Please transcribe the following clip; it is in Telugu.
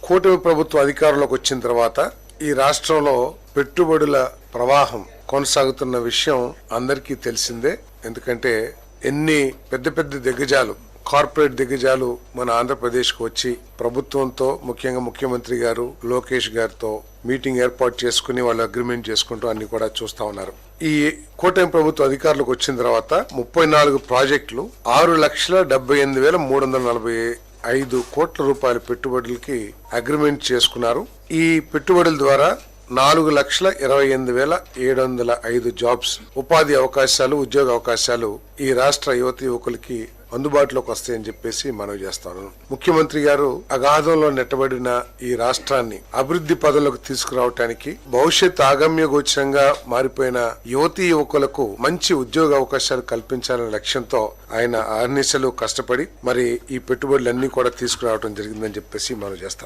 కూటమి ప్రభుత్వ అధికారంలోకి వచ్చిన తర్వాత ఈ రాష్ట్రంలో పెట్టుబడుల ప్రవాహం కొనసాగుతున్న విషయం అందరికీ తెలిసిందే. ఎందుకంటే ఎన్ని పెద్ద పెద్ద దిగ్గజాలు, కార్పొరేట్ దిగ్గజాలు మన ఆంధ్రప్రదేశ్కు వచ్చి ప్రభుత్వంతో, ముఖ్యంగా ముఖ్యమంత్రి గారు లోకేష్ గారితో మీటింగ్ ఏర్పాటు చేసుకుని వాళ్ళు అగ్రిమెంట్ చేసుకుంటూ అన్ని కూడా చూస్తా ఉన్నారు. ఈ కూటమి ప్రభుత్వ అధికారులకు వచ్చిన తర్వాత 34 ప్రాజెక్టులు 6,78,345 కోట్ల రూపాయల పెట్టుబడులకి అగ్రిమెంట్ చేసుకున్నారు. ఈ పెట్టుబడుల ద్వారా 4,28,705 జాబ్స్, ఉపాధి అవకాశాలు, ఉద్యోగ అవకాశాలు ఈ రాష్ట్ర యువతి యువకులకి అందుబాటులోకి వస్తాయని చెప్పేసి మనవి చేస్తాను. ముఖ్యమంత్రి గారు అగాధంలో నెట్టబడిన ఈ రాష్ట్రాన్ని అభివృద్ధి పదంలోకి తీసుకురావటానికి, భవిష్యత్ ఆగమ్య గోచరంగా మారిపోయిన యువతీ యువకులకు మంచి ఉద్యోగ అవకాశాలు కల్పించాలనే లక్ష్యంతో ఆయన అహర్నిశలు కష్టపడి మరి ఈ పెట్టుబడులన్నీ కూడా తీసుకురావడం జరిగిందని చెప్పేసి మనవి చేస్తాను.